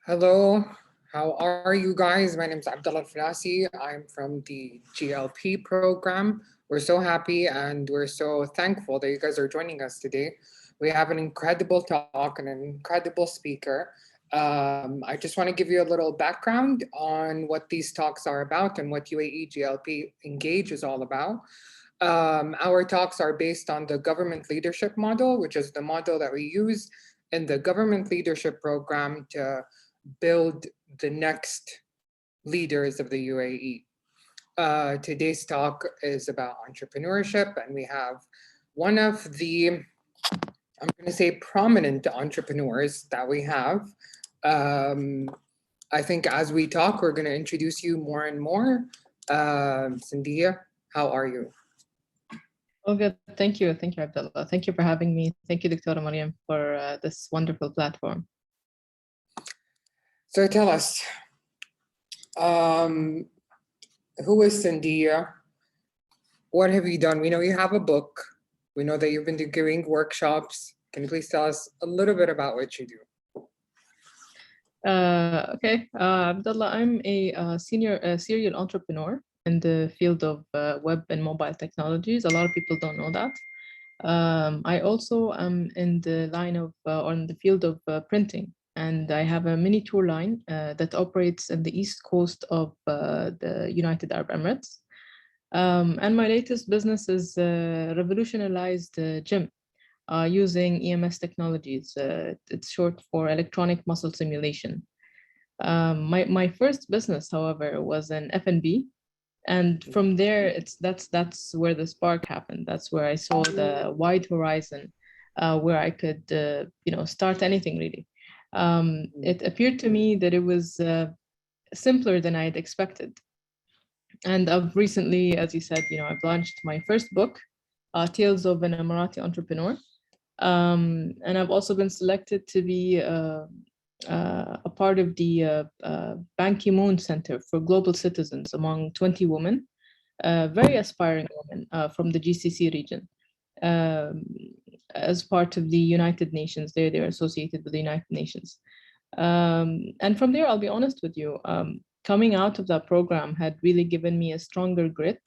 Hello, how are you guys? My name is Abdullah Falasi. I'm from the GLP program. We're so happy and we're so thankful that you guys are joining us today. We have an incredible talk and an incredible speaker. I just want to give you a little background on what these talks are about and what UAE GLP Engage is all about. Our talks are based on the government leadership model, which is the model that we use in the government leadership program to build the next leaders of the UAE. Today's talk is about entrepreneurship, and we have one of the, I'm going to say, prominent entrepreneurs that we have. I think as we talk, we're going to introduce you more and more. Sindiya, how are you? Oh, good. Thank you. Thank you, Abdullah. Thank you for having me. Thank you, Dr. Mariam, for this wonderful platform. So tell us, who is Sindiya? What have you done? We know you have a book. We know that you've been doing workshops. Can you please tell us a little bit about what you do? Okay, Abdullah, I'm a senior serial entrepreneur in the field of web and mobile technologies. A lot of people don't know that. I also am in the line of, or in the field of printing, and I have a mini tour line that operates in the east coast of the United Arab Emirates. And my latest business is revolutionized gym using EMS technologies. It's short for electronic muscle simulation. My first business, however, was in F&B. And from there, that's where the spark happened. That's where I saw the wide horizon, where I could, start anything really. It appeared to me that it was simpler than I had expected. And I've recently, as you said, I've launched my first book, Tales of an Emirati Entrepreneur. And I've also been selected to be a part of the Ban Ki-moon Center for Global Citizens among 20 women, very aspiring women from the GCC region, as part of the United Nations. They're associated with the United Nations. And from there, I'll be honest with you, coming out of that program had really given me a stronger grit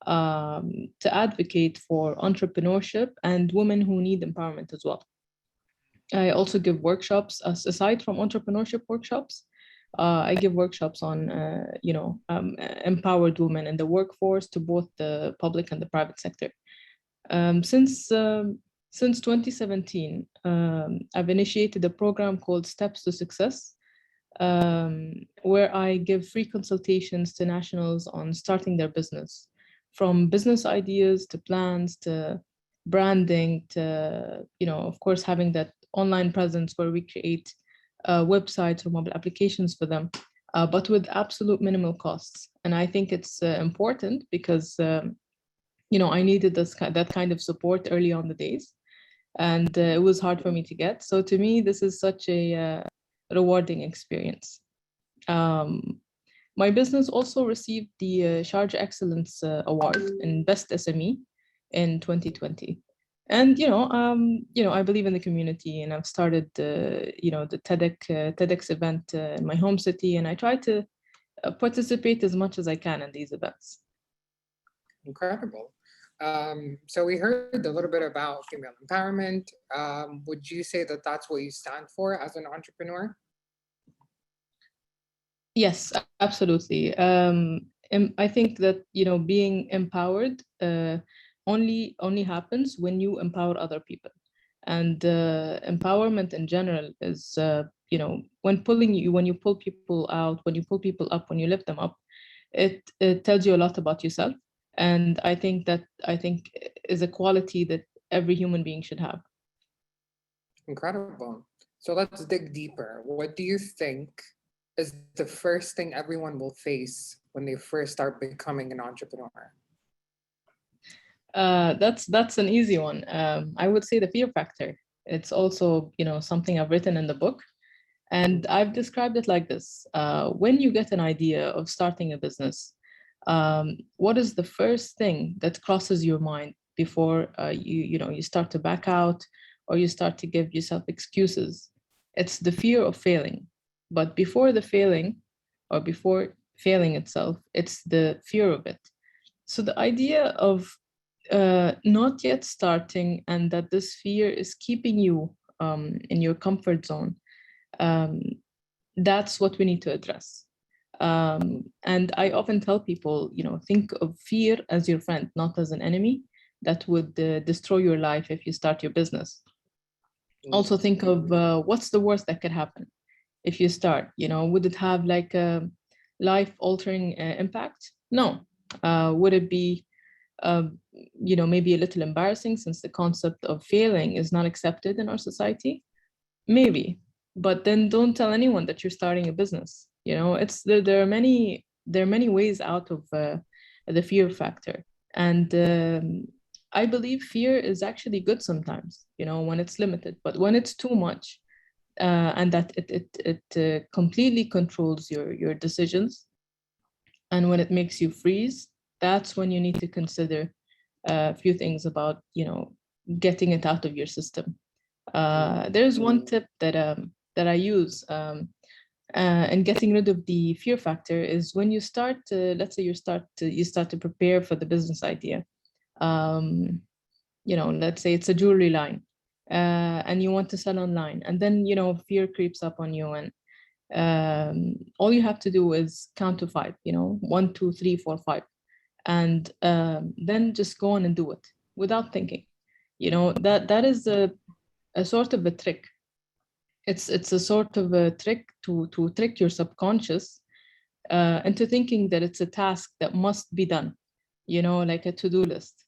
to advocate for entrepreneurship and women who need empowerment as well. I also give workshops, aside from entrepreneurship workshops. I give workshops on, empowered women in the workforce to both the public and the private sector. Since 2017, I've initiated a program called Steps to Success, where I give free consultations to nationals on starting their business, from business ideas to plans to branding to, of course, having that online presence where we create websites or mobile applications for them, but with absolute minimal costs. And I think it's important because, I needed that kind of support early on the days, and it was hard for me to get. So to me, this is such a rewarding experience. My business also received the Sharjah Excellence Award in Best SME in 2020. And I believe in the community, and I've started the TEDx event in my home city, and I try to participate as much as I can in these events. Incredible. So we heard a little bit about female empowerment. Would you say that that's what you stand for as an entrepreneur? Yes, absolutely. I think that being empowered only happens when you empower other people, and empowerment in general is when you pull people out, when you pull people up, when you lift them up, it tells you a lot about yourself, and I think is a quality that every human being should have. Incredible. So let's dig deeper. What do you think is the first thing everyone will face when they first start becoming an entrepreneur? That's an easy one. I would say the fear factor. It's also something I've written in the book, and I've described it like this. When you get an idea of starting a business, what is the first thing that crosses your mind before you start to back out or you start to give yourself excuses? It's the fear of failing. But before the failing, or before failing itself, it's the fear of it. So the idea of not yet starting, and that this fear is keeping you in your comfort zone, that's what we need to address. And I often tell people, think of fear as your friend, not as an enemy that would destroy your life if you start your business. Also think of what's the worst that could happen if you start, would it have like a life-altering impact? No. Would it be, maybe a little embarrassing since the concept of failing is not accepted in our society? Maybe, but then don't tell anyone that you're starting a business. There are many ways out of the fear factor. And I believe fear is actually good sometimes, when it's limited, but when it's too much, and that it completely controls your decisions, and when it makes you freeze, that's when you need to consider a few things about, getting it out of your system. There's one tip that I use in getting rid of the fear factor is when you start, let's say you start to prepare for the business idea. Let's say it's a jewelry line, and you want to sell online, and then fear creeps up on you, and all you have to do is count to 5. 1, 2, 3, 4, 5, and then just go on and do it without thinking. That is a sort of a trick. It's a sort of a trick to trick your subconscious into thinking that it's a task that must be done, like a to-do list.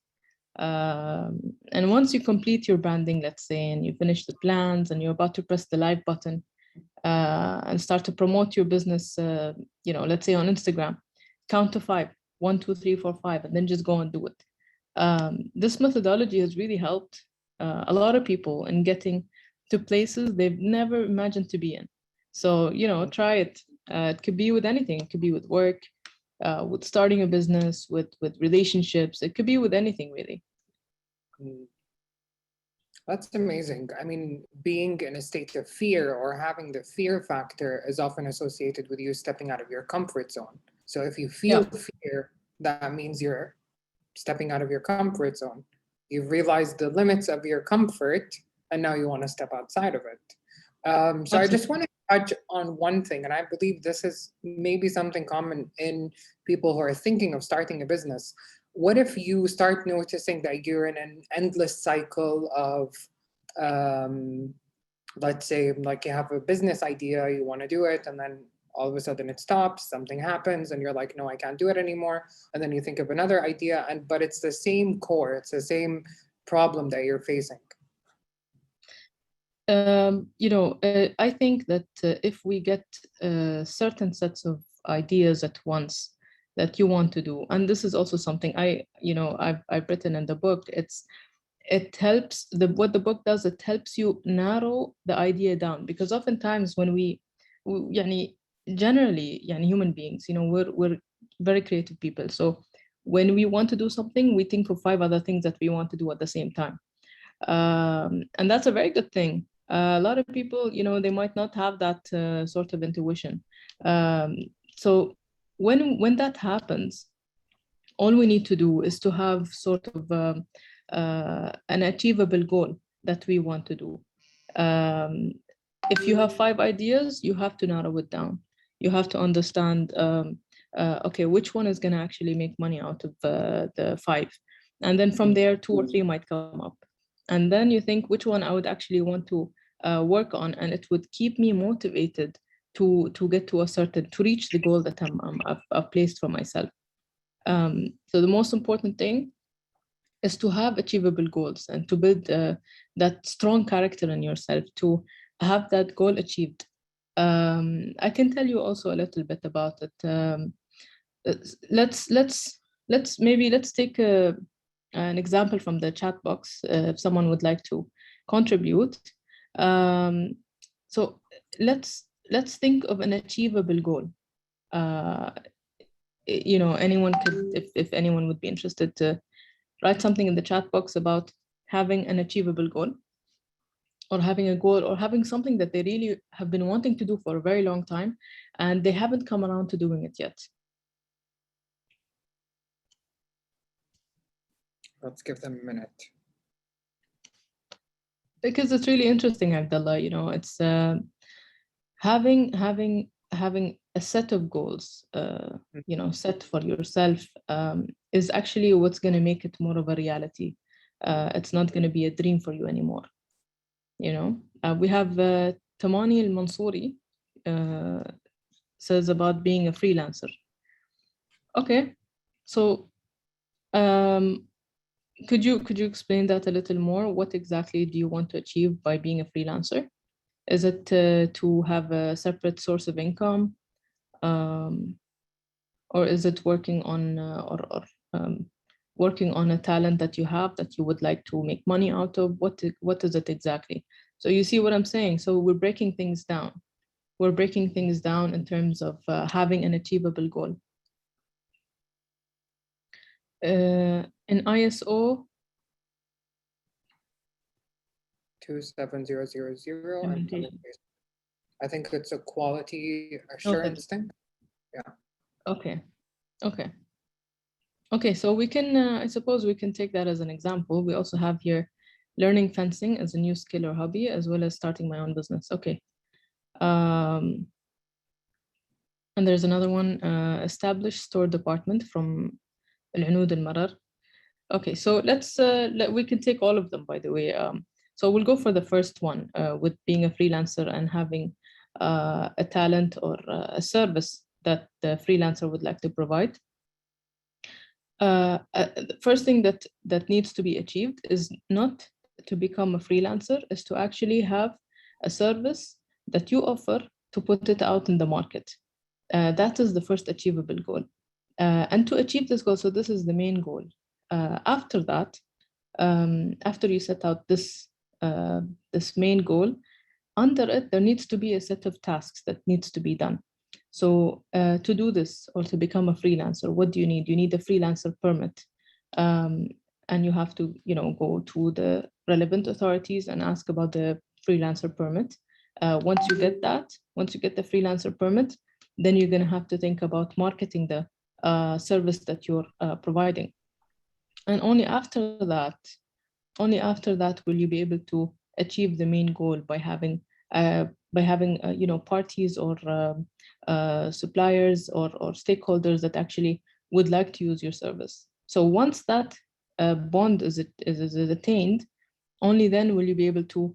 And once you complete your branding, let's say, and you finish the plans and you're about to press the live button and start to promote your business, let's say on Instagram, count to 5, 1, 2, 3, 4, 5, and then just go and do it. This methodology has really helped a lot of people in getting to places they've never imagined to be in. So, try it. It could be with anything. It could be with work, with starting a business, with relationships. It could be with anything, really. That's amazing. I mean, being in a state of fear or having the fear factor is often associated with you stepping out of your comfort zone. So if you feel fear, that means you're stepping out of your comfort zone. You've realized the limits of your comfort, and now you want to step outside of it. So I just want to touch on one thing, and I believe this is maybe something common in people who are thinking of starting a business. What if you start noticing that you're in an endless cycle of, let's say, like you have a business idea, you want to do it, and then all of a sudden it stops, something happens, and you're like, no, I can't do it anymore. And then you think of another idea, but it's the same core, it's the same problem that you're facing. I think that if we get certain sets of ideas at once that you want to do, and this is also something I've written in the book, it helps, what the book does, it helps you narrow the idea down, because oftentimes when we generally human beings, we're very creative people. So when we want to do something, we think of 5 other things that we want to do at the same time. And that's a very good thing. A lot of people, they might not have that sort of intuition. So when that happens, all we need to do is to have sort of an achievable goal that we want to do. If you have 5 ideas, you have to narrow it down. You have to understand, okay, which one is going to actually make money out of the 5? And then from there, 2 or 3 might come up. And then you think which one I would actually want to work on, and it would keep me motivated to get to to reach the goal that I've placed for myself. So the most important thing is to have achievable goals and to build that strong character in yourself to have that goal achieved. I can tell you also a little bit about it. Let's take an example from the chat box if someone would like to contribute. So let's think of an achievable goal. Anyone could, if anyone would be interested, to write something in the chat box about having an achievable goal. or having a goal, or having something that they really have been wanting to do for a very long time, and they haven't come around to doing it yet. Let's give them a minute. Because it's really interesting, Abdullah. You know, it's having a set of goals, you know, set for yourself, is actually what's going to make it more of a reality. It's not going to be a dream for you anymore. You know, we have Tamani al-Mansouri says about being a freelancer. Okay, so could you explain that a little more? What exactly do you want to achieve by being a freelancer? Is it to have a separate source of income, or is it working on working on a talent that you have that you would like to make money out of? What is it exactly? So you see what I'm saying? So we're breaking things down. We're breaking things down in terms of having an achievable goal. In ISO 27000, I think it's a quality assurance thing. Yeah. Okay, so we can, I suppose we can take that as an example. We also have here learning fencing as a new skill or hobby, as well as starting my own business. Okay. And there's another one, establish store department from العنود المرر. Okay, so we can take all of them, by the way. So we'll go for the first one, with being a freelancer and having a talent or a service that the freelancer would like to provide. The first thing that needs to be achieved is not to become a freelancer, is to actually have a service that you offer to put it out in the market. That is the first achievable goal. And to achieve this goal, so this is the main goal. After that, after you set out this main goal, under it, there needs to be a set of tasks that needs to be done. So to do this, or to become a freelancer, what do you need? You need a freelancer permit. And you have to, you know, go to the relevant authorities and ask about the freelancer permit. Once you get the freelancer permit, then you're going to have to think about marketing the service that you're providing. And only after that will you be able to achieve the main goal by having you know, parties or suppliers or stakeholders that actually would like to use your service. So once that bond is attained, only then will you be able to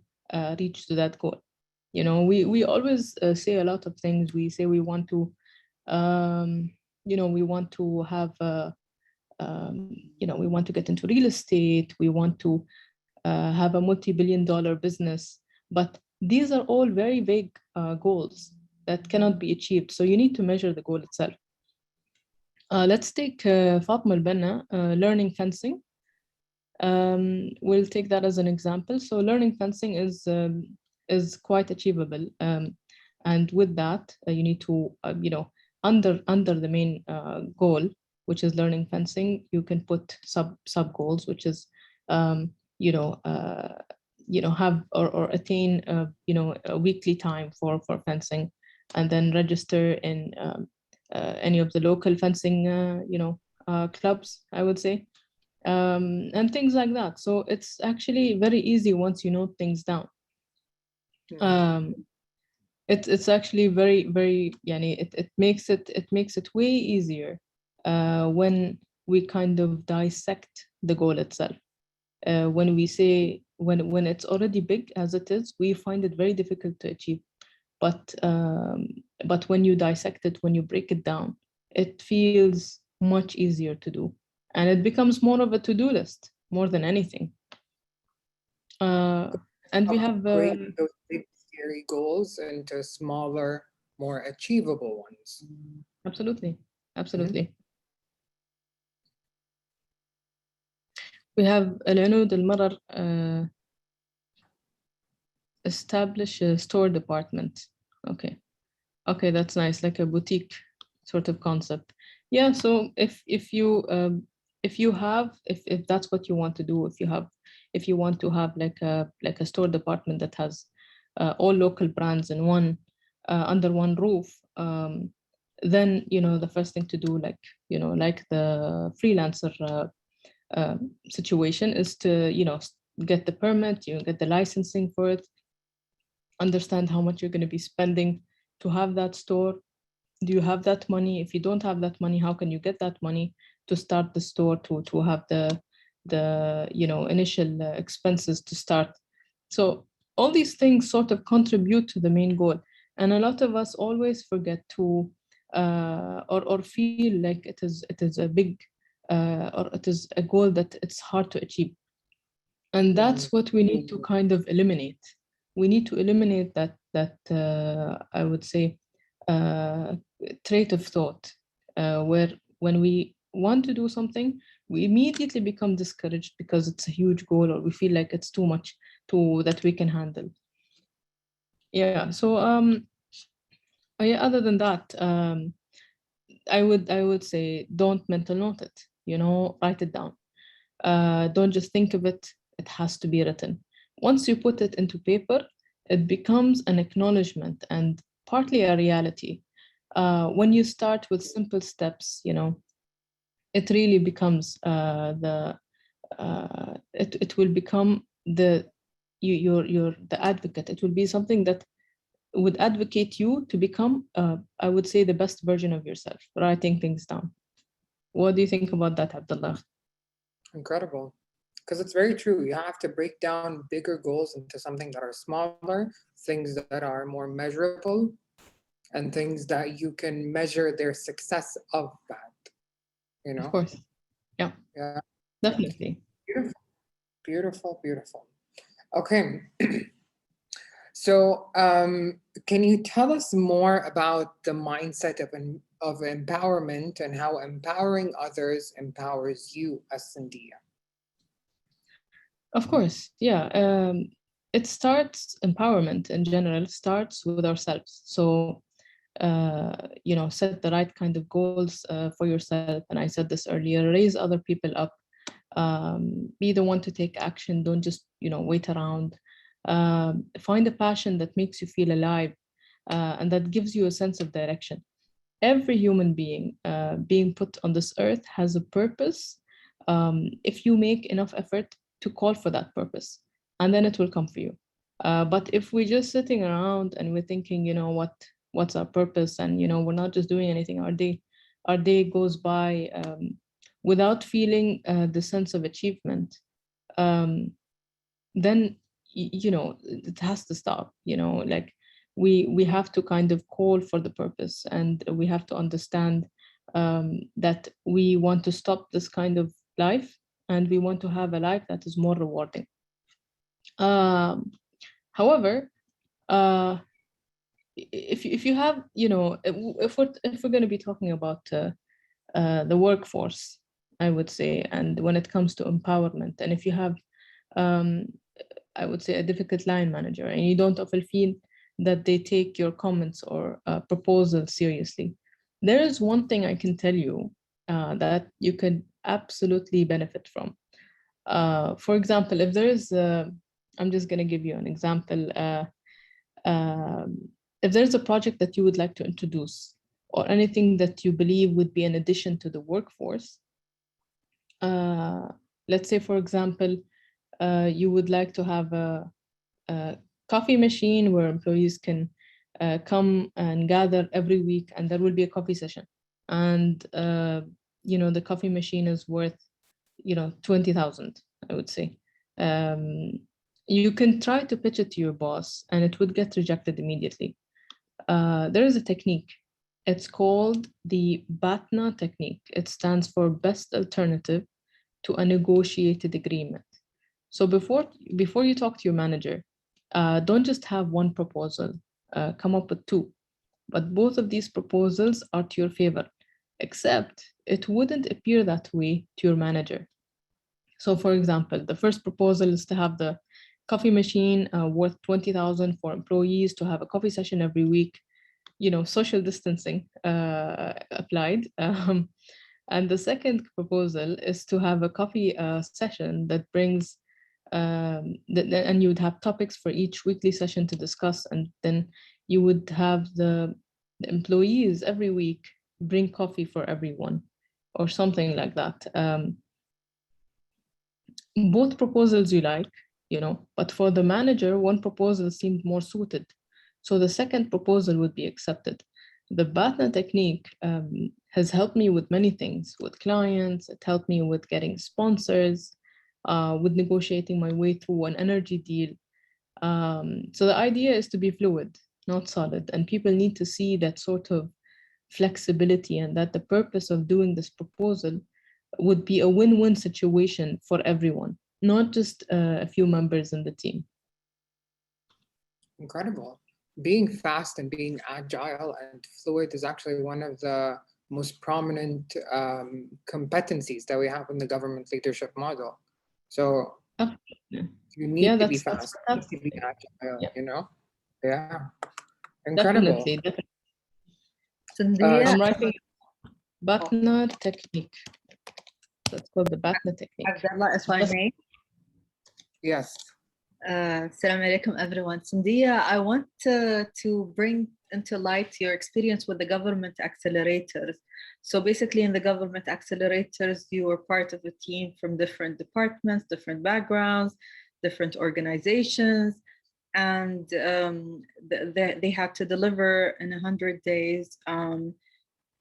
reach to that goal. You know, we always say a lot of things. We say we want to, you know, we want to have, you know, we want to get into real estate. We want to have a multi-billion-dollar business, but these are all very vague goals that cannot be achieved. So you need to measure the goal itself. Let's take Fatma al-Banna, learning fencing. We'll take that as an example. So learning fencing is quite achievable. And with that, you need to, you know, under the main goal, which is learning fencing, you can put sub goals, which is, you know, have or attain, you know, a weekly time for fencing, and then register in any of the local fencing, you know, clubs, I would say, and things like that. So it's actually very easy once you note things down. It's actually very it makes it way easier when we kind of dissect the goal itself. When we say when it's already big as it is, we find it very difficult to achieve. But when you dissect it, when you break it down, it feels much easier to do, and it becomes more of a to-do list more than anything. And we have break those big scary goals into smaller, more achievable ones. Absolutely. We have العنود المرر, establish a store department. Okay, that's nice, like a boutique sort of concept. Yeah, so if that's what you want to do, if you have if you want to have like a store department that has all local brands in one under one roof, then the first thing to do, like like the freelancer situation, is to get the permit, get the licensing for it, understand how much you're going to be spending to have that store. Do you have that money? If you don't have that money, how can you get that money to start the store, to have the initial expenses to start? So all these things sort of contribute to the main goal, and a lot of us always forget to or feel like it is a big or it is a goal that it's hard to achieve. And that's what we need to kind of eliminate. We need to eliminate that I would say trait of thought, where when we want to do something, we immediately become discouraged because it's a huge goal, or we feel like it's too much that we can handle. Yeah. So other than that, I would say don't mental note it. Write it down. Don't just think of it. It has to be written. Once you put it into paper, it becomes an acknowledgement and partly a reality. When you start with simple steps, it really becomes it will become the advocate. It will be something that would advocate you to become, I would say, the best version of yourself, writing things down. What do you think about that, Abdullah? Incredible. Because it's very true. You have to break down bigger goals into something that are smaller, things that are more measurable, and things that you can measure their success of that. Of course. Yeah. Yeah. Definitely. Beautiful. Beautiful, beautiful. Okay. So can you tell us more about the mindset of empowerment and how empowering others empowers you as Sindiya? Of course, yeah. Empowerment in general starts with ourselves. So, set the right kind of goals for yourself. And I said this earlier, raise other people up. Be the one to take action. Don't just, wait around. Find a passion that makes you feel alive and that gives you a sense of direction. Every human being being put on this earth has a purpose if you make enough effort to call for that purpose, and then it will come for you. But if we're just sitting around and we're thinking, what's our purpose, and we're not just doing anything, our day goes by without feeling the sense of achievement, then it has to stop. Like we have to kind of call for the purpose, and we have to understand that we want to stop this kind of life, and we want to have a life that is more rewarding. However, if you have, if we're going to be talking about the workforce, I would say, and when it comes to empowerment, and if you have, I would say, a difficult line manager, and you don't often feel that they take your comments or proposals seriously, there is one thing I can tell you that you could absolutely benefit from. For example, if there is, I'm just going to give you an example. If there's a project that you would like to introduce, or anything that you believe would be an addition to the workforce, let's say, for example, you would like to have a coffee machine where employees can come and gather every week, and there will be a coffee session. And, the coffee machine is worth, 20,000, I would say. You can try to pitch it to your boss, and it would get rejected immediately. There is a technique. It's called the BATNA technique. It stands for Best Alternative to a Negotiated Agreement. So before you talk to your manager, don't just have one proposal. Come up with two. But both of these proposals are to your favor, except it wouldn't appear that way to your manager. So for example, the first proposal is to have the coffee machine worth 20,000 for employees to have a coffee session every week, social distancing applied. And the second proposal is to have a coffee session that brings and you would have topics for each weekly session to discuss, and then you would have the employees every week bring coffee for everyone or something like that. Both proposals you like, but for the manager, one proposal seemed more suited. So the second proposal would be accepted. The BATNA technique has helped me with many things, with clients. It helped me with getting sponsors, with negotiating my way through an energy deal. So the idea is to be fluid, not solid. And people need to see that sort of flexibility, and that the purpose of doing this proposal would be a win-win situation for everyone, not just a few members in the team. Incredible. Being fast and being agile and fluid is actually one of the most prominent competencies that we have in the government leadership model. So you need to be fast, you need to be agile, Yeah. Incredible. Definitely. Sindiya, I'm writing BATNA technique. That's called the BATNA technique. Abdullah, if I may. Yes. Assalamu alaikum, everyone. Sindiya, I want to bring into light your experience with the government accelerators. So basically in the government accelerators, you were part of a team from different departments, different backgrounds, different organizations, and they had to deliver in 100 days.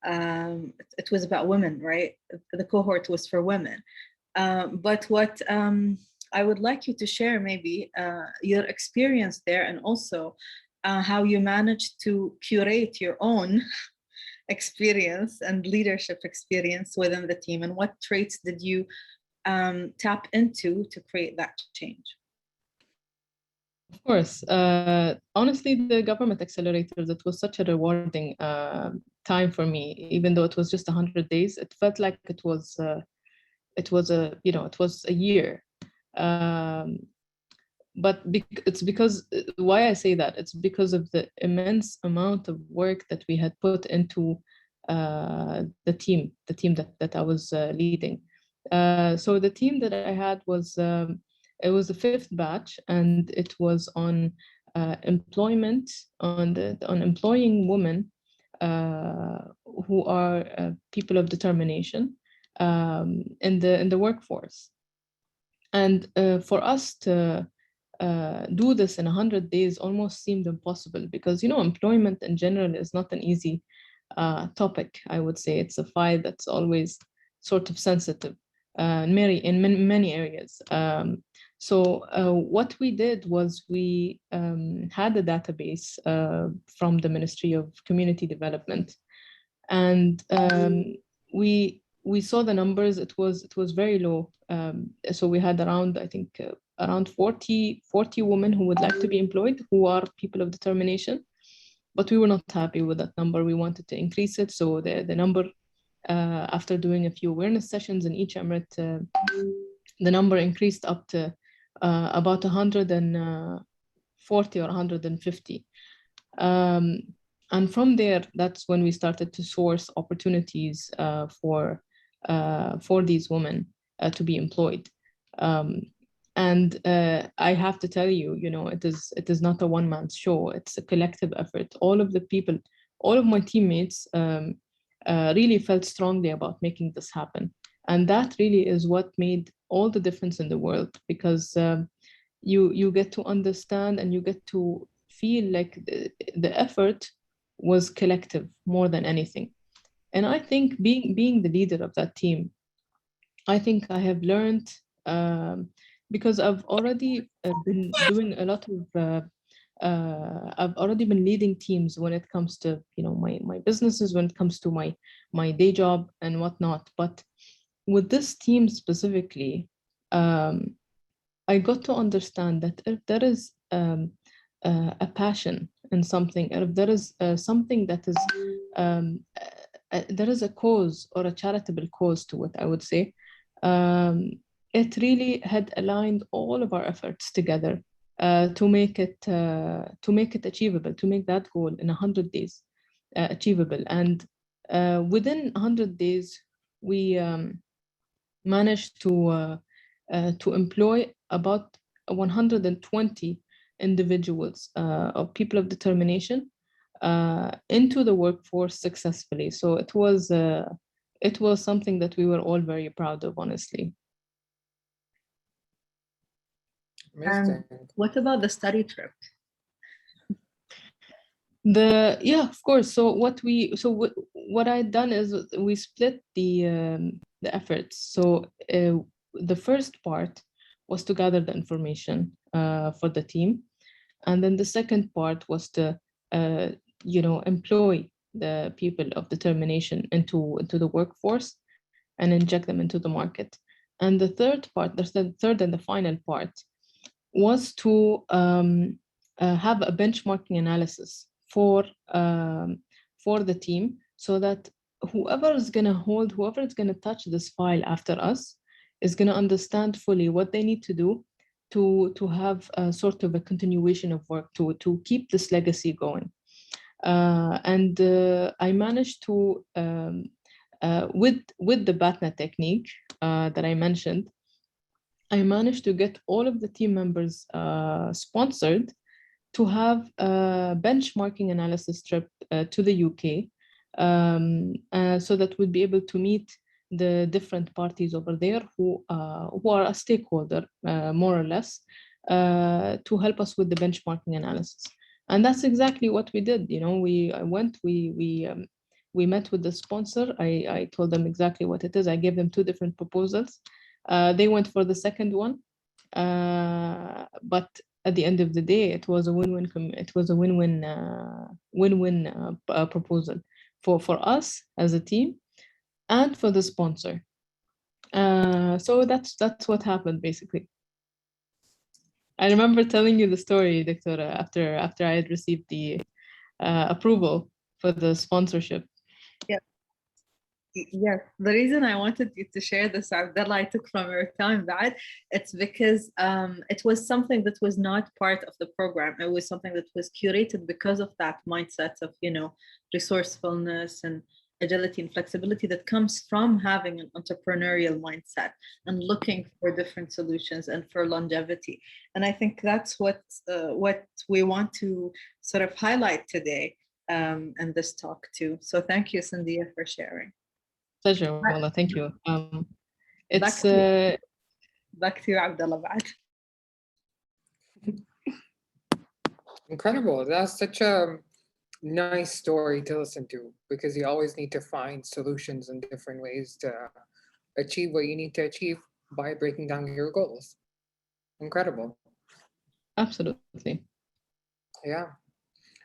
It was about women, right? The cohort was for women. But what I would like you to share maybe your experience there, and also how you managed to curate your own experience and leadership experience within the team, and what traits did you tap into to create that change? Of course. Honestly, the government accelerators, it was such a rewarding time for me. Even though it was just 100 days, it felt like it was a year. But it's because, why I say that, it's because of the immense amount of work that we had put into the team that I was leading. So the team that I had was, it was the 5th batch, and it was on employment, on employing women who are people of determination in the workforce. And for us to do this in 100 days almost seemed impossible, because employment in general is not an easy topic. I would say it's a file that's always sort of sensitive in many areas. So what we did was we had a database from the Ministry of Community Development, and we saw the numbers. It was very low. So we had around, I think, around 40 women who would like to be employed, who are people of determination, but we were not happy with that number. We wanted to increase it. So the number, after doing a few awareness sessions in each emirate, the number increased up to about 140 or 150. And from there, that's when we started to source opportunities for these women to be employed. And I have to tell you, it is not a one-man show. It's a collective effort. All of the people, all of my teammates really felt strongly about making this happen. And that really is what made all the difference in the world, because you get to understand and you get to feel like the effort was collective more than anything. And I think being the leader of that team, I think I have learned, because I've already been doing a lot of, I've already been leading teams when it comes to, my businesses, when it comes to my day job and whatnot. But with this team specifically, I got to understand that if there is a passion in something, if there is something that is, there is a cause or a charitable cause to it, I would say, it really had aligned all of our efforts together to make it achievable, to make that goal in 100 days achievable. And within 100 days, we managed to employ about 120 individuals of people of determination into the workforce successfully. So it was something that we were all very proud of, honestly. Amazing. What about the study trip? Yeah, of course. So what I'd done is we split the efforts. So the first part was to gather the information for the team, and then the second part was to employ the people of determination into the workforce and inject them into the market. And the third part, the third and the final part, was to have a benchmarking analysis for the team, so that whoever is going to touch this file after us is going to understand fully what they need to do to have a sort of a continuation of work to keep this legacy going. And I managed to, with the BATNA technique that I mentioned, I managed to get all of the team members sponsored to have a benchmarking analysis trip to the UK, so that we'd be able to meet the different parties over there who are a stakeholder, more or less, to help us with the benchmarking analysis. And that's exactly what we did. We met with the sponsor. I told them exactly what it is. I gave them 2 different proposals. They went for the second one, but at the end of the day, it was a win-win. It was a win-win proposal for us as a team and for the sponsor. So that's what happened basically. I remember telling you the story, Doctora, after I had received the approval for the sponsorship. Yeah. Yes, the reason I wanted you to share this, Abdullah, I took from your time that it's because it was something that was not part of the program. It was something that was curated because of that mindset of, resourcefulness and agility and flexibility that comes from having an entrepreneurial mindset and looking for different solutions and for longevity. And I think that's what we want to sort of highlight today in this talk too. So thank you, Sindiya, for sharing. Pleasure, Wallah, thank you. It's back to you, Abdullah. Incredible. That's such a nice story to listen to, because you always need to find solutions in different ways to achieve what you need to achieve by breaking down your goals. Incredible. Absolutely. Yeah.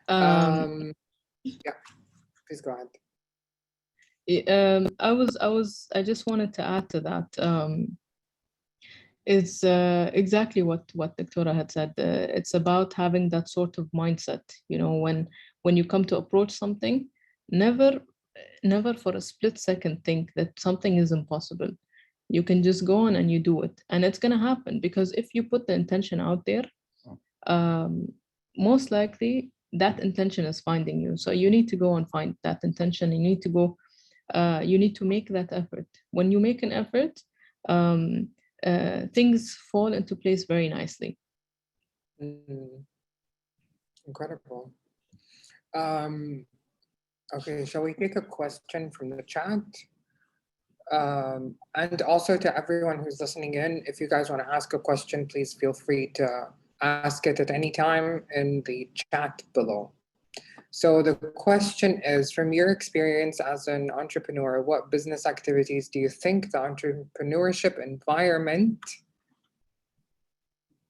Yeah, please go ahead. I just wanted to add to that. It's exactly what Doctora had said. It's about having that sort of mindset. When you come to approach something, never for a split second think that something is impossible. You can just go on and you do it, and it's gonna happen, because if you put the intention out there, most likely that intention is finding you. So you need to go and find that intention. You need to go. You need to make that effort. When you make an effort, things fall into place very nicely. Incredible. Okay, shall we take a question from the chat? And also to everyone who's listening in, if you guys want to ask a question, please feel free to ask it at any time in the chat below. So the question is, from your experience as an entrepreneur, what business activities do you think the entrepreneurship environment,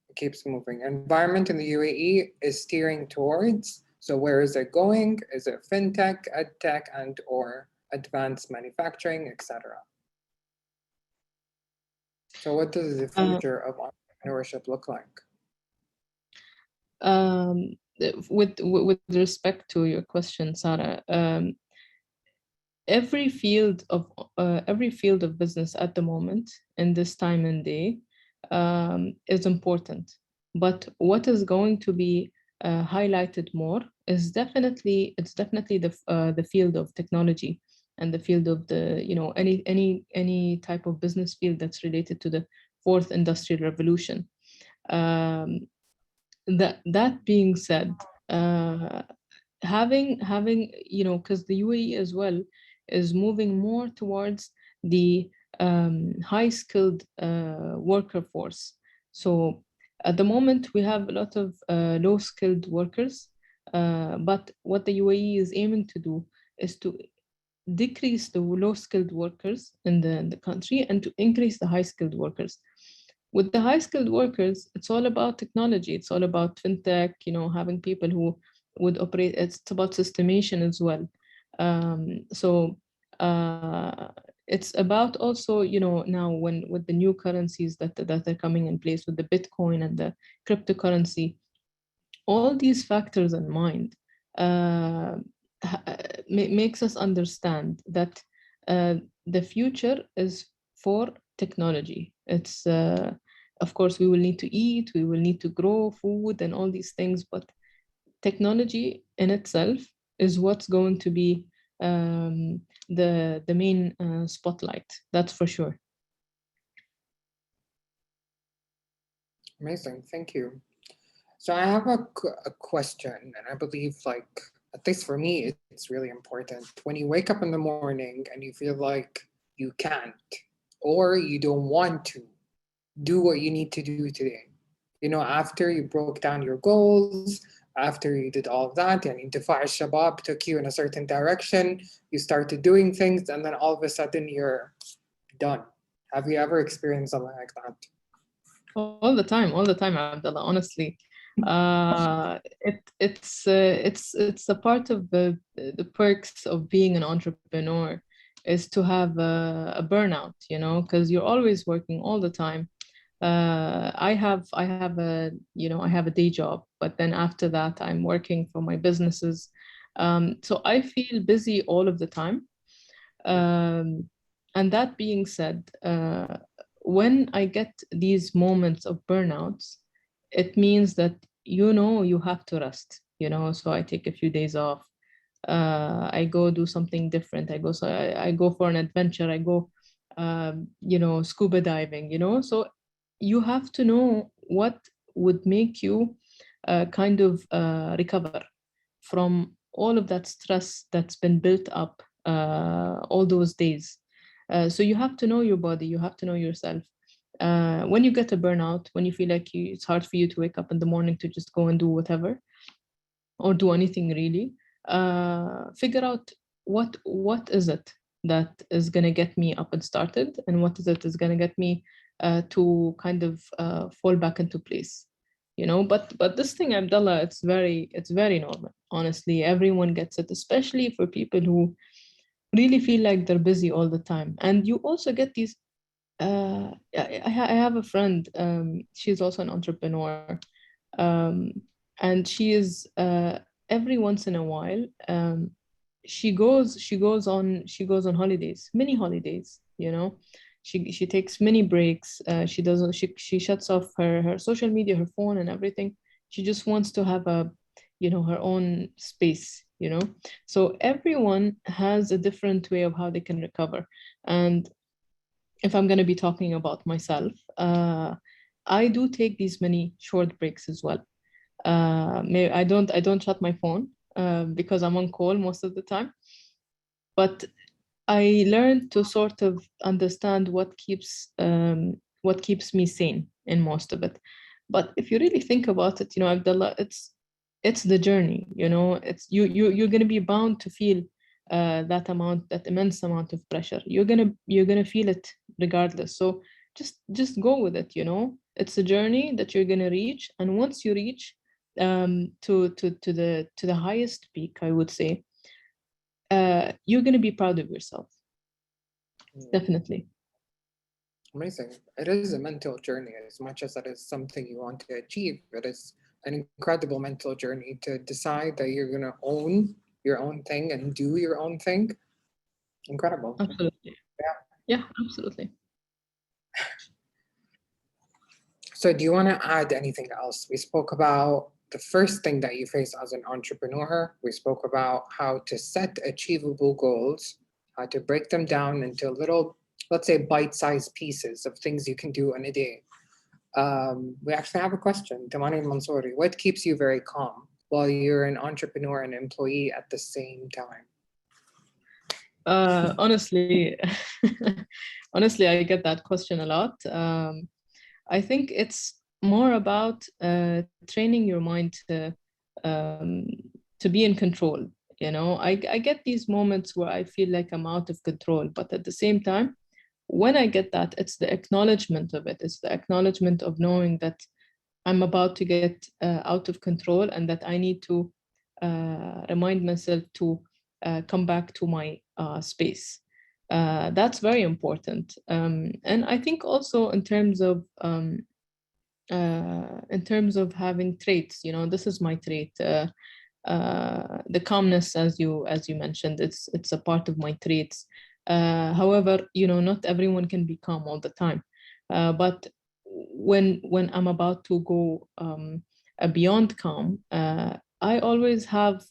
it keeps moving, environment in the UAE is steering towards? So where is it going? Is it fintech, edtech, and or advanced manufacturing, etc.? So what does the future of entrepreneurship look like? With respect to your question, Sarah, every field of business at the moment in this time and day is important, but what is going to be highlighted more is definitely the field of technology and the field of the any type of business field that's related to the 4th industrial revolution. That being said, having because the UAE as well is moving more towards the high-skilled worker force. So at the moment, we have a lot of low-skilled workers, but what the UAE is aiming to do is to decrease the low-skilled workers in the country and to increase the high-skilled workers. With the high-skilled workers, it's all about technology. It's all about fintech, having people who would operate. It's about systemation as well. It's about also, now with the new currencies that are coming in place with the Bitcoin and the cryptocurrency, all these factors in mind makes us understand that the future is for technology. It's of course we will need to eat, we will need to grow food and all these things, but technology in itself is what's going to be the main spotlight. That's for sure. Amazing, thank you. So I have a question, and I believe, like, at least for me, it's really important. When you wake up in the morning and you feel like you can't, or you don't want to do what you need to do today, after you broke down your goals, after you did all of that, and Difaa al-Shabab took you in a certain direction, you started doing things, and then all of a sudden you're done. Have you ever experienced something like that? All the time, Abdullah, honestly. It's a part of the perks of being an entrepreneur is to have a burnout, because you're always working all the time. I have a day job, but then after that I'm working for my businesses. So I feel busy all of the time. And that being said, when I get these moments of burnouts, it means that you have to rest, so I take a few days off. I go do something different. I go for an adventure. I go scuba diving, so you have to know what would make you kind of recover from all of that stress that's been built up all those days. So you have to know your body, you have to know yourself. When you get a burnout, when you feel like it's hard for you to wake up in the morning to just go and do whatever or do anything really, figure out what is it that is going to get me up and started, and what is it is going to get me to kind of fall back into place. But this thing, Abdullah, it's very normal. Honestly, everyone gets it, especially for people who really feel like they're busy all the time. And you also get these I have a friend, she's also an entrepreneur, and she is every once in a while she goes on holidays, mini holidays. She takes mini breaks. She shuts off her social media, her phone and everything. She just wants to have her own space. So everyone has a different way of how they can recover. And if I'm going to be talking about myself, I do take these many short breaks as well. I don't shut my phone because I'm on call most of the time. But I learned to sort of understand what keeps me sane in most of it. But if you really think about it, Abdullah, it's the journey. It's you're going to be bound to feel that immense amount of pressure. You're gonna feel it regardless. So just go with it. It's a journey that you're gonna reach, and once you reach to the highest peak, I would say, you're gonna be proud of yourself. Definitely. Amazing. It is a mental journey as much as it is something you want to achieve. It is an incredible mental journey to decide that you're gonna own your own thing and do your own thing. Incredible. Absolutely. Yeah, absolutely. So do you want to add anything else? We spoke about the first thing that you face as an entrepreneur. We spoke about how to set achievable goals, how to break them down into little, let's say, bite-sized pieces of things you can do in a day. We actually have a question. Tamani Mansouri, what keeps you very calm while you're an entrepreneur and employee at the same time? Honestly, honestly, I get that question a lot. I think it's more about training your mind to be in control. You know, I get these moments where I feel like I'm out of control, but at the same time, when I get that, it's the acknowledgement of it. It's the acknowledgement of knowing that I'm about to get out of control and that I need to remind myself to come back to my space. That's very important. And I think also in terms of having traits, you know, this is my trait. The calmness, as you mentioned, it's a part of my traits. However, you know, not everyone can be calm all the time. But when I'm about to go beyond calm, I always have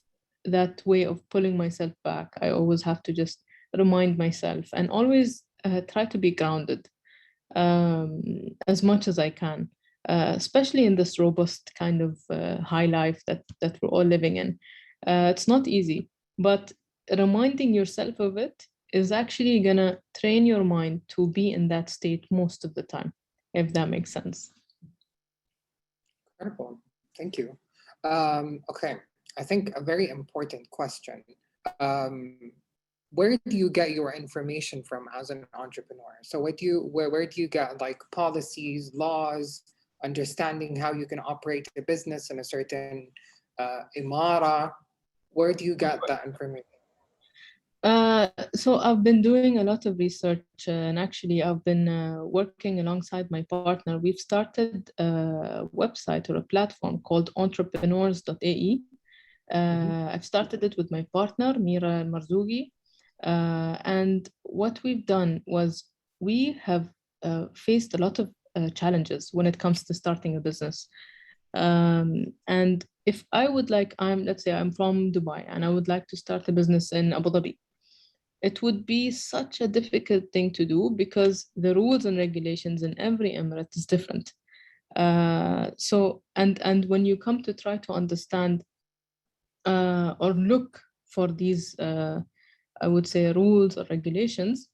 that way of pulling myself back. I always have to just remind myself and always try to be grounded as much as I can, especially in this robust kind of high life that we're all living in. It's not easy, but reminding yourself of it is actually gonna train your mind to be in that state most of the time, if that makes sense. Incredible. Thank you. Okay, I think a very important question. Where do you get your information from as an entrepreneur? So where do you get like policies, laws, understanding how you can operate a business in a certain Imarah? Where do you get that information? So I've been doing a lot of research, and actually I've been working alongside my partner. We've started a website or a platform called entrepreneurs.ae. I've started it with my partner, Mira Marzougi. And what we've done was we have faced a lot of challenges when it comes to starting a business. And if I would like, let's say I'm from Dubai and I would like to start a business in Abu Dhabi, it would be such a difficult thing to do because the rules and regulations in every emirate is different. So when you come to try to understand or look for these, I would say, rules or regulations,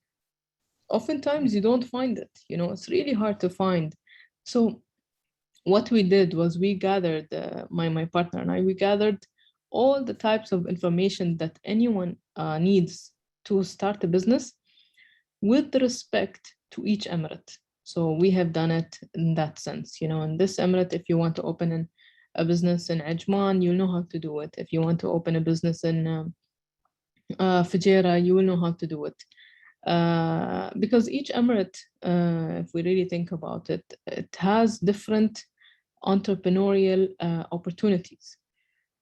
oftentimes you don't find it. You know, it's really hard to find. So what we did was we gathered, my partner and I, we gathered all the types of information that anyone needs to start a business with respect to each emirate. So we have done it in that sense. You know, in this emirate, if you want to open a business in Ajman, you'll know how to do it. If you want to open a business in Fujairah, you will know how to do it. Because each emirate, if we really think about it, it has different entrepreneurial opportunities.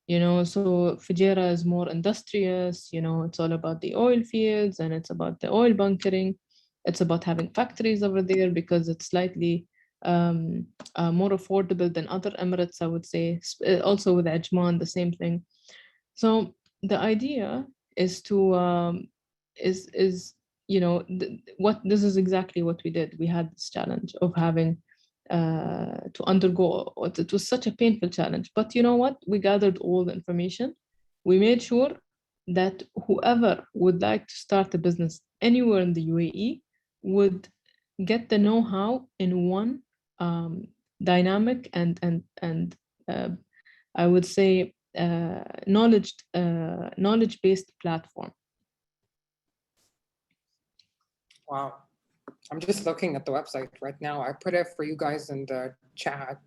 You know, so Fujairah is more industrious, you know, it's all about the oil fields and it's about the oil bunkering. It's about having factories over there because it's slightly more affordable than other emirates, I would say. Also with Ajman, the same thing. So the idea is to, you know, this is exactly what we did. We had this challenge of having to undergo. It was such a painful challenge, but you know what? We gathered all the information. We made sure that whoever would like to start a business anywhere in the UAE would get the know-how in one dynamic and I would say knowledge-based platform. Wow. I'm just looking at the website right now. I put it for you guys in the chat.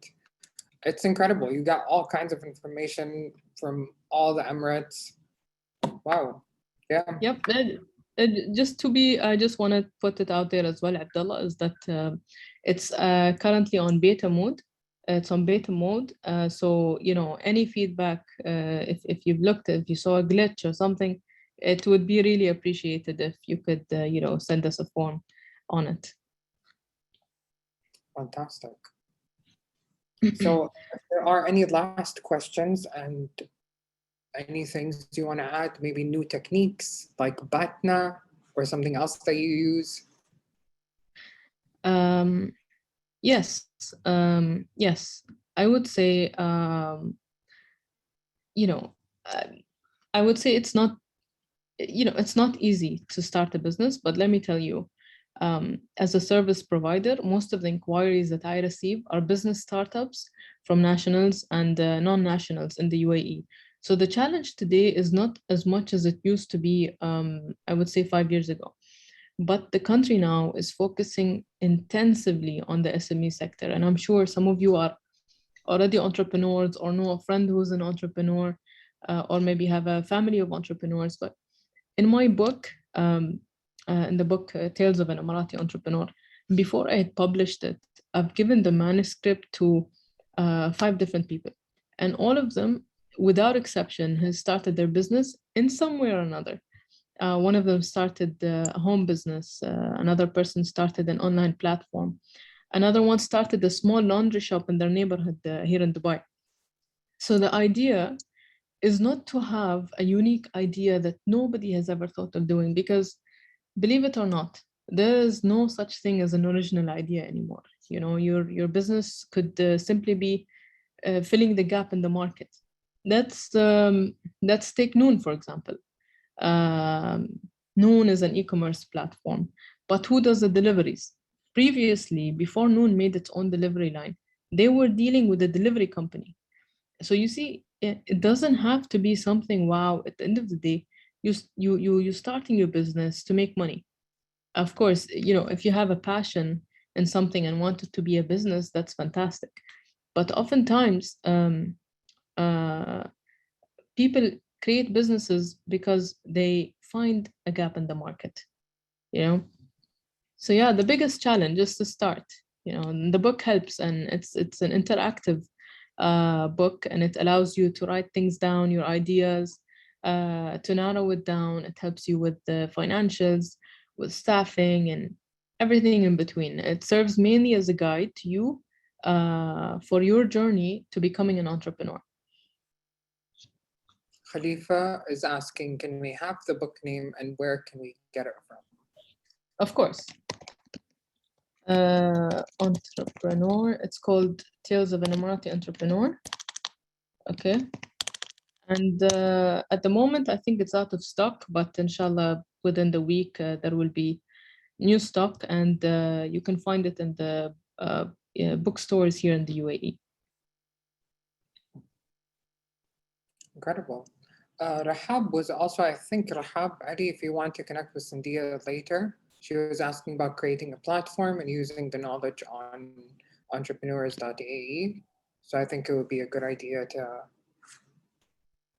It's incredible. You got all kinds of information from all the emirates. Wow. Yeah. Yep. I just want to put it out there as well, Abdullah, is that it's currently on beta mode. It's on beta mode. So, you know, any feedback, if you've looked, if you saw a glitch or something, it would be really appreciated if you could, you know, send us a form on it. Fantastic. So if there are any last questions and any things you want to add, maybe new techniques like Batna or something else that you use? Yes, yes. I would say, you know, I would say it's not, it's not easy to start a business, but let me tell you, as a service provider, most of the inquiries that I receive are business startups from nationals and non-nationals in the UAE. So the challenge today is not as much as it used to be, I would say 5 years ago. But the country now is focusing intensively on the SME sector. And I'm sure some of you are already entrepreneurs or know a friend who's an entrepreneur, or maybe have a family of entrepreneurs. But in my book, in the book Tales of an Emirati Entrepreneur, before I had published it, I've given the manuscript to 5 different people. And all of them, without exception, has started their business in some way or another. One of them started a home business. Another person started an online platform. Another one started a small laundry shop in their neighborhood here in Dubai. So the idea is not to have a unique idea that nobody has ever thought of doing, because believe it or not, there is no such thing as an original idea anymore. You know, your business could simply be filling the gap in the market. Let's take Noon, for example. Noon is an e-commerce platform, but who does the deliveries? Previously, before Noon made its own delivery line, they were dealing with a delivery company. So you see, it doesn't have to be something wow. At the end of the day, you starting your business to make money. Of course, you know, if you have a passion in something and want it to be a business, that's fantastic. But oftentimes, people create businesses because they find a gap in the market, you know. So yeah, the biggest challenge is to start. You know, and the book helps, and it's an interactive book, and it allows you to write things down, your ideas, to narrow it down. It helps you with the financials, with staffing, and everything in between. It serves mainly as a guide to you for your journey to becoming an entrepreneur. Khalifa is asking, can we have the book name and where can we get it from? Of course. Entrepreneur, it's called Tales of an Emirati Entrepreneur. Okay. And at the moment, I think it's out of stock, but inshallah, within the week, there will be new stock, and you can find it in the bookstores here in the UAE. Incredible. Rahab was also, I think, Rahab, Ali, if you want to connect with Sindiya later, she was asking about creating a platform and using the knowledge on entrepreneurs.ae. So I think it would be a good idea to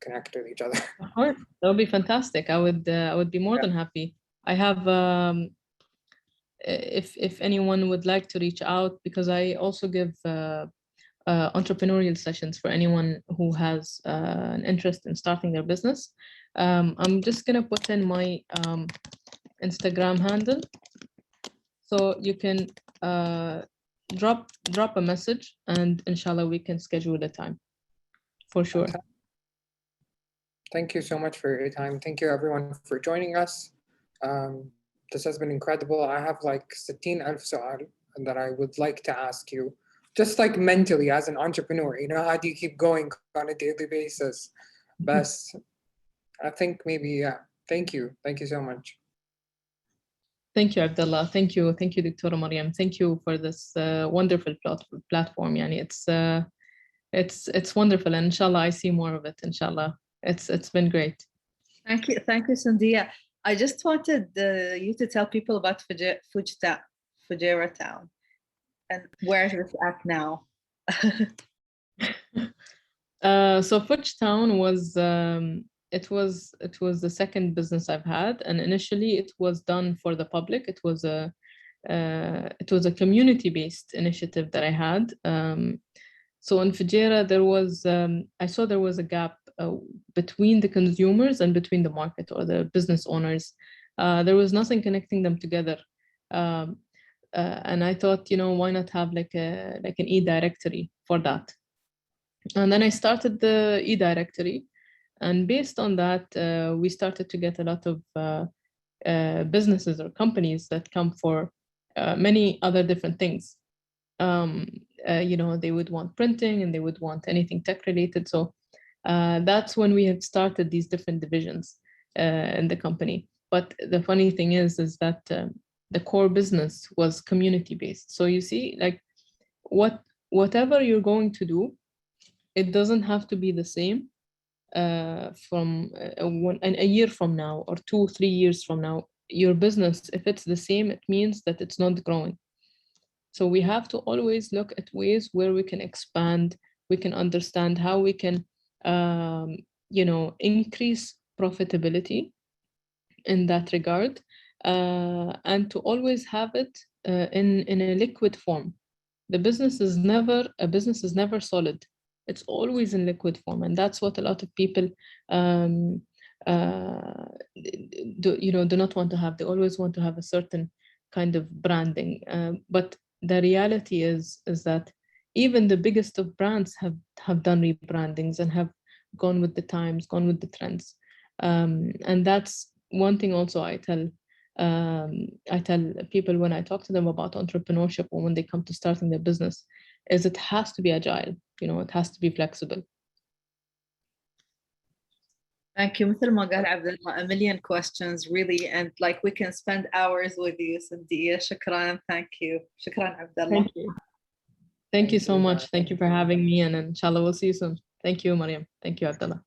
connect with each other. Of course, that would be fantastic. I would be more than happy. I have, if anyone would like to reach out, because I also give entrepreneurial sessions for anyone who has an interest in starting their business. I'm just gonna put in my Instagram handle, so you can drop a message, and inshallah we can schedule a time for sure. Thank you so much for your time. Thank you everyone for joining us. This has been incredible. I have like 60,000 سؤال that I would like to ask you, just like mentally as an entrepreneur. You know, how do you keep going on a daily basis? But I think maybe, yeah. Thank you so much. Thank you, Abdullah. Thank you, Dr. Mariam. Thank you for this wonderful platform. Yani it's wonderful, and inshallah I see more of it. Inshallah, it's been great. Thank you, Sindiya. I just wanted you to tell people about Fujairah town and where it is at now. So Fuj town was it was the second business I've had, and initially it was done for the public. It was a community-based initiative that I had. So in Fujairah, there was I saw there was a gap between the consumers and between the market or the business owners. There was nothing connecting them together, and I thought, you know, why not have like an e-directory for that? And then I started the e-directory, and based on that, we started to get a lot of businesses or companies that come for many other different things. you know, they would want printing and they would want anything tech related. So that's when we had started these different divisions in the company. But the funny thing is that the core business was community based. So you see, like whatever you're going to do, it doesn't have to be the same from a year from now or 2-3 years from now. Your business, if it's the same, it means that it's not growing. So we have to always look at ways where we can expand, we can understand how we can, you know, increase profitability in that regard, and to always have it in a liquid form. A business is never solid. It's always in liquid form, and that's what a lot of people do not want to have. They always want to have a certain kind of branding, but the reality is that even the biggest of brands have done rebrandings and have gone with the times, gone with the trends, and that's one thing also I tell people when I talk to them about entrepreneurship or when they come to starting their business, is it has to be agile. You know, it has to be flexible. Thank you. مثل ما قال عبد الله, a million questions really, and like we can spend hours with you, Sindiya. شكرا. Thank you. شكرا عبد الله. Thank you so much. Thank you for having me, and inshallah we'll see you soon. Thank you, Mariam. Thank you, Abdullah.